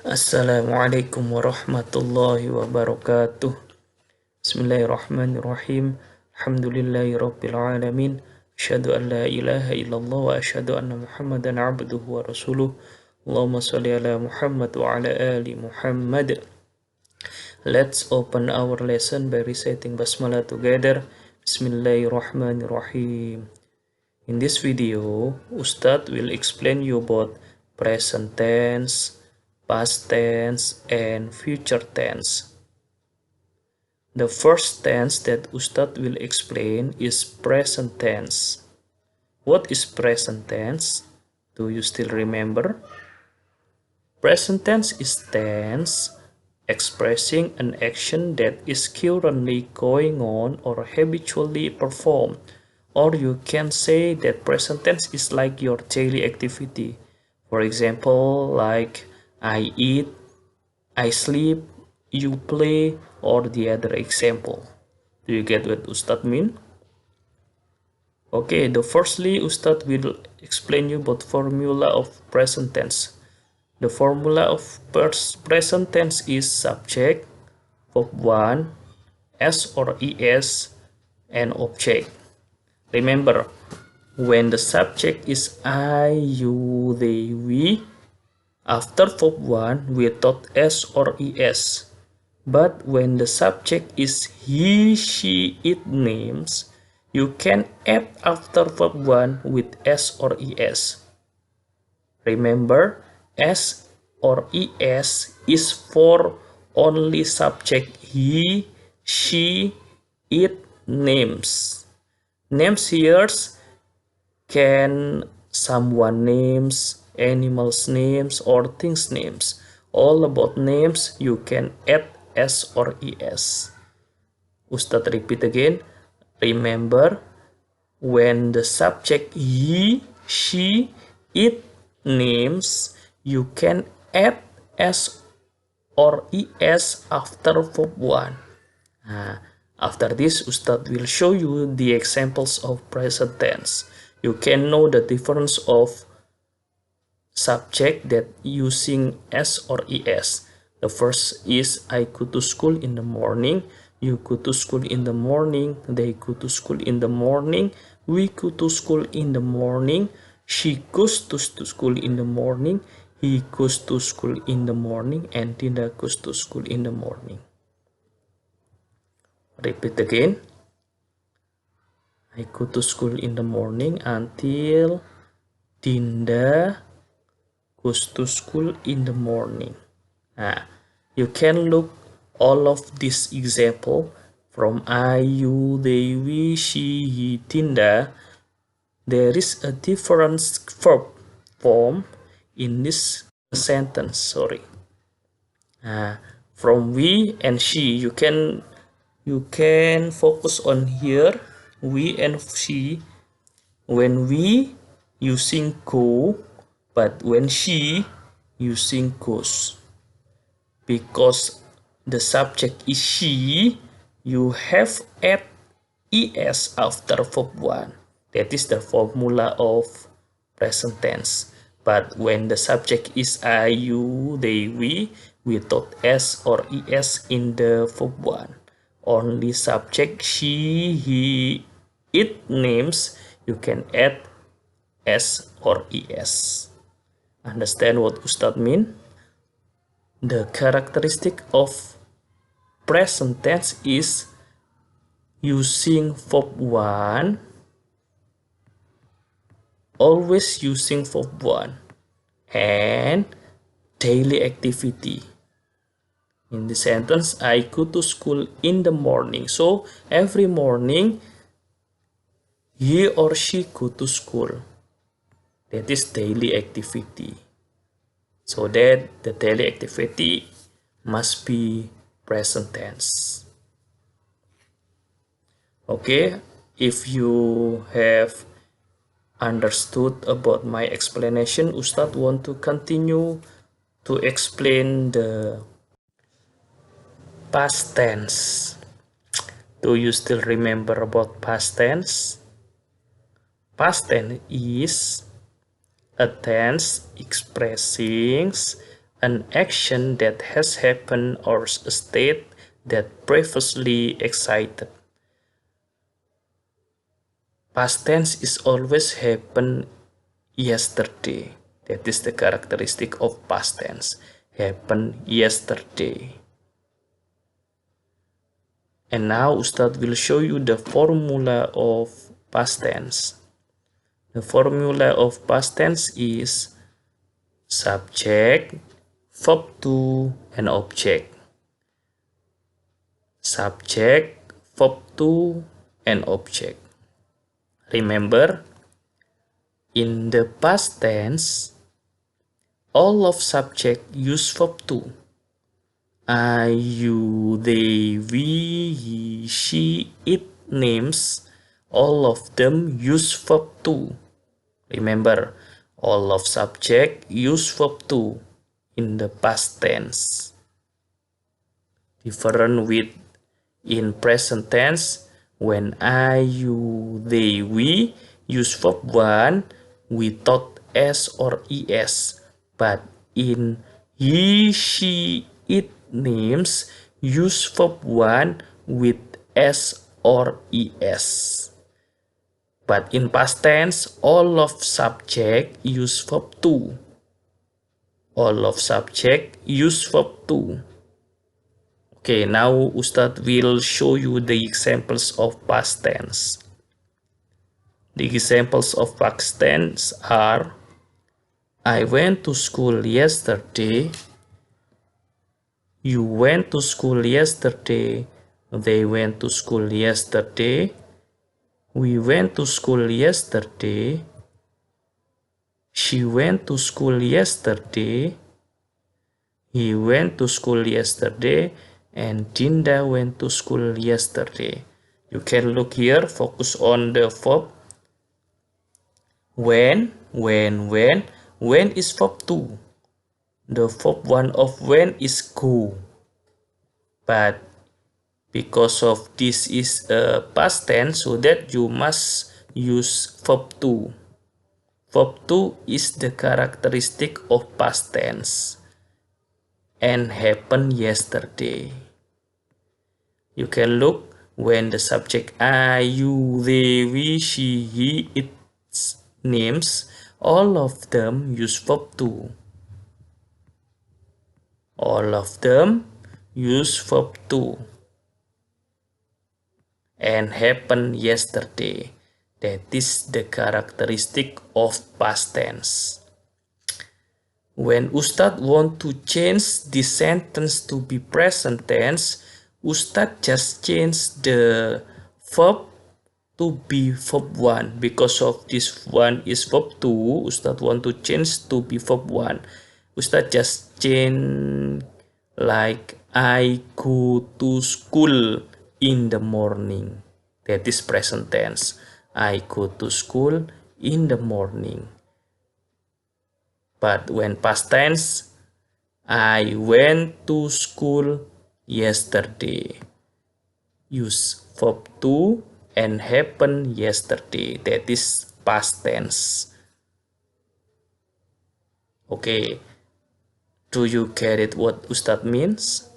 Assalamualaikum warahmatullahi wabarakatuh. Bismillahirrahmanirrahim. Alhamdulillahi rabbil alamin. Asyhadu an la ilaha illallah wa asyhadu anna Muhammadan abduhu wa rasuluh. Allahumma shalli ala Muhammad wa ala ali Muhammad. Let's open our lesson by reciting basmalah together. Bismillahirrahmanirrahim. In this video, Ustad will explain you about present tense, past tense, and future tense. The first tense that Ustad will explain is present tense. What is present tense? Do you still remember? Present tense is tense expressing an action that is currently going on or habitually performed. Or you can say that present tense is like your daily activity. For example, like I eat, I sleep, you play, or the other example. Do you get what Ustad mean? Okay, firstly, Ustad will explain you about formula of present tense. The formula of present tense is subject, verb 1, S or ES, and object. Remember, when the subject is I, you, they, we, after verb 1 we thought S or ES. But when the subject is he, she, it names, you can add after verb 1 with S or ES. Remember, S or ES is for only subject he, she, it names. Names here can someone names, animals names, or things names. All about names you can add S or ES. Ustad repeat again. Remember, when the subject he, she, it names, you can add S or ES after verb 1. After this, Ustad will show you the examples of present tense. You can know the difference of subject that using S or ES. The first is I go to school in the morning, you go to school in the morning, they go to school in the morning, we go to school in the morning, she goes to school in the morning, he goes to school in the morning, and Tinda goes to school in the morning. Repeat again. I go to school in the morning until Tinda goes to school in the morning. You can look all of this example from I, you, they, we, she, he, Tinda. There is a different verb form in this sentence. From we and she, you can focus on here. We and she. When we using go, but when she using goes. Because the subject is she, you have add es after verb 1. That is the formula of present tense. But when the subject is I, you, they, we thought s or es in the verb 1. Only subject she, he, it names, you can add s or es. Understand what Ustad mean? The characteristic of present tense is using verb 1, always using verb 1, and daily activity. In the sentence, I go to school in the morning. So every morning, he or she go to school. That is daily activity. So that the daily activity must be present tense. Okay, if you have understood about my explanation, Ustad want to continue to explain the past tense. Do you still remember about past tense? Past tense is a tense expressing an action that has happened or a state that previously excited. Past tense is always happened yesterday. That is the characteristic of past tense. Happened yesterday. And now Ustad will show you the formula of past tense. The formula of past tense is subject, verb to, and object. Subject, verb to, and object. Remember, in the past tense, all of subject use verb to. I, you, they, we, he, she, it names, all of them use verb to. Remember, all of subject use verb to in the past tense. Different with in present tense, when I, you, they, we use verb 1 without s or es, but in he, she, it names use verb 1 with s or es. But in past tense, all of subject use verb to. All of subject use verb to. Okay, now Ustad will show you the examples of past tense. The examples of past tense are: I went to school yesterday. You went to school yesterday. They went to school yesterday. We went to school yesterday. She went to school yesterday. He went to school yesterday. And Dinda went to school yesterday. You can look here, focus on the verb. When is verb 2. The verb 1 of when is go. But because of this is a past tense, so that you must use verb 2. Verb 2 is the characteristic of past tense and happened yesterday. You can look when the subject I, you, they, we, she, he, its names, all of them use verb 2. All of them use verb 2 and happened yesterday. That is the characteristic of past tense. When Ustad want to change this sentence to be present tense, Ustad just change the verb to be verb 1. Because of this one is verb 2, Ustad want to change to be verb 1. Ustad just change like I go to school in the morning. That is present tense. I go to school in the morning. But when past tense, I went to school yesterday. Use verb 2 and happened yesterday. That is past tense. Okay, do you get it what Ustad means?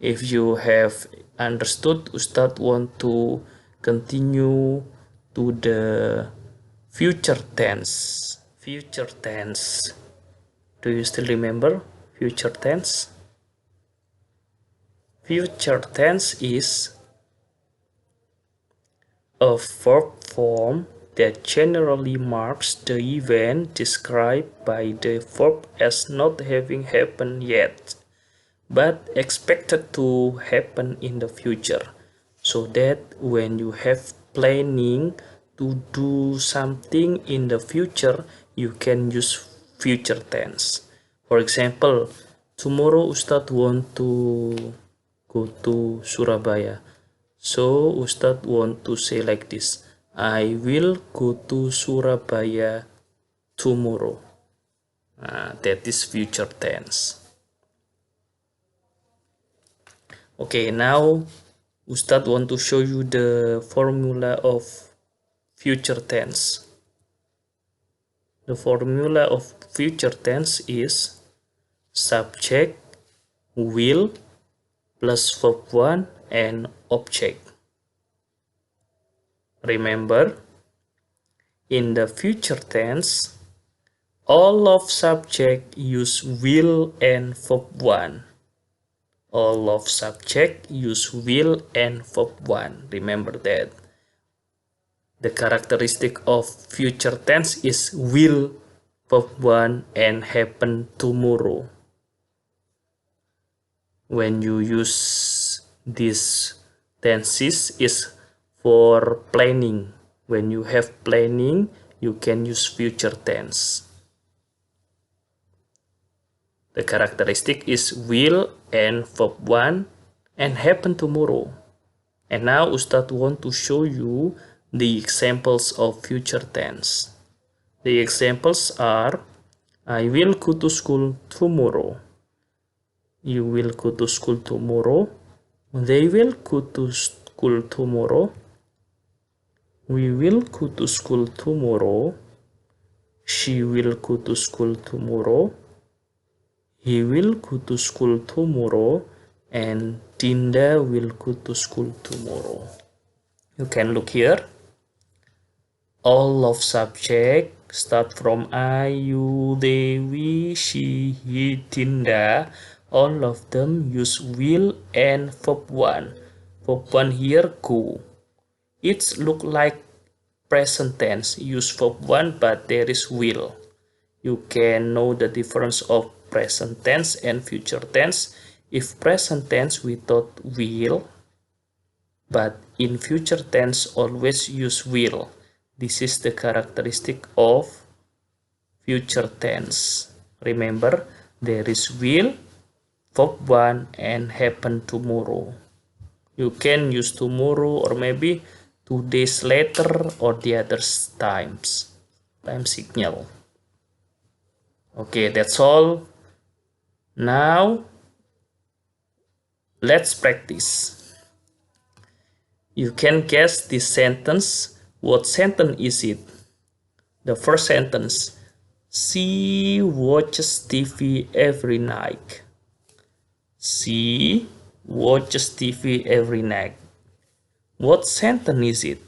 If you have understood, Ustad want to continue to the future tense. Future tense. Do you still remember future tense? Future tense is a verb form that generally marks the event described by the verb as not having happened yet, but expected to happen in the future. So that when you have planning to do something in the future, you can use future tense. For example, tomorrow Ustad want to go to Surabaya. So Ustad want to say like this: I will go to Surabaya tomorrow. That is future tense. Okay, now Ustad want to show you the formula of future tense. The formula of future tense is subject, will, plus verb 1 and object. Remember, in the future tense, all of subject use will and verb 1. All of subject use will and verb 1. Remember that. The characteristic of future tense is will, verb 1, and happen tomorrow. When you use these tenses is for planning. When you have planning, you can use future tense. The characteristic is will and verb 1 and happen tomorrow. And now Ustad want to show you the examples of future tense. The examples are, I will go to school tomorrow. You will go to school tomorrow. They will go to school tomorrow. We will go to school tomorrow. She will go to school tomorrow. He will go to school tomorrow. And Dinda will go to school tomorrow. You can look here. All of subject start from I, you, they, we, she, he, Dinda. All of them use will and verb 1. Verb 1 here, go. It look like present tense, use verb 1, but there is will. You can know the difference of present tense and future tense. If present tense without will, but in future tense always use will. This is the characteristic of future tense. Remember, there is will, verb 1, and happen tomorrow. You can use tomorrow or maybe 2 days later or the other times. Time signal. Okay, that's all. Now, let's practice. You can guess this sentence. What sentence is it? The first sentence. She watches TV every night. She watches TV every night. What sentence is it?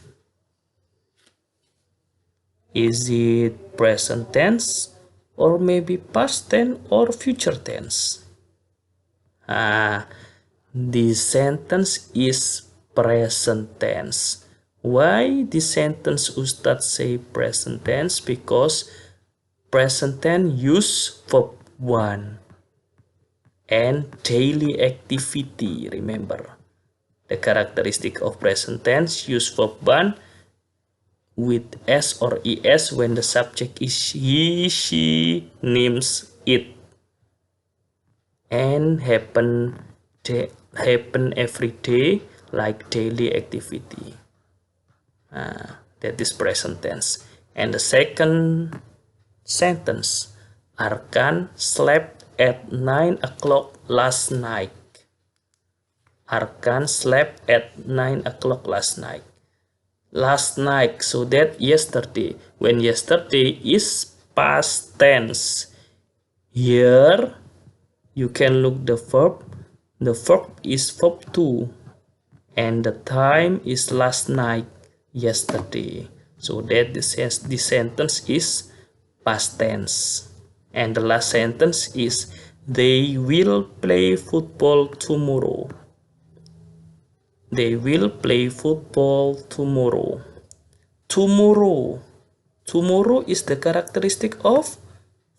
Is it present tense or maybe past tense or future tense? This sentence is present tense. Why this sentence Ustad say present tense? Because present tense use verb 1 and daily activity. Remember, the characteristic of present tense use verb 1 with s or es when the subject is he, she, names, it, and happen every day like daily activity. That is present tense. And the second sentence, Arkan slept at 9 o'clock last night. Arkan slept at 9 o'clock last night. Last night, so that yesterday. When yesterday is past tense. Here, you can look the verb. The verb is verb 2. And the time is last night, yesterday. So that this sentence is past tense. And the last sentence is, they will play football tomorrow. They will play football tomorrow. Tomorrow. Tomorrow is the characteristic of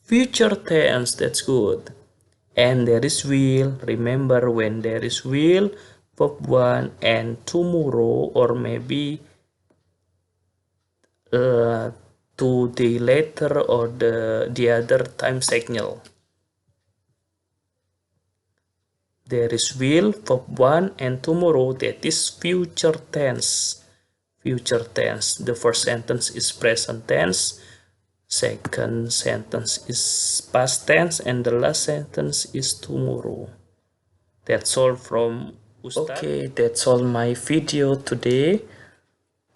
future tense. That's good. And there is will. Remember, when there is will, verb 1 and tomorrow or maybe 2 days later or the other time signal. There is will, verb 1 and tomorrow, that is future tense. Future tense. The first sentence is present tense. Second sentence is past tense. And the last sentence is tomorrow. That's all from Ustad. Okay, that's all my video today.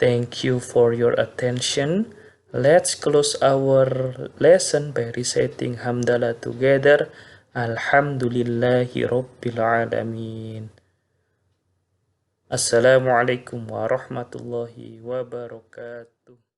Thank you for your attention. Let's close our lesson by reciting Hamdalah together. Alhamdulillahi Rabbil Alamin. Assalamualaikum warahmatullahi wabarakatuh.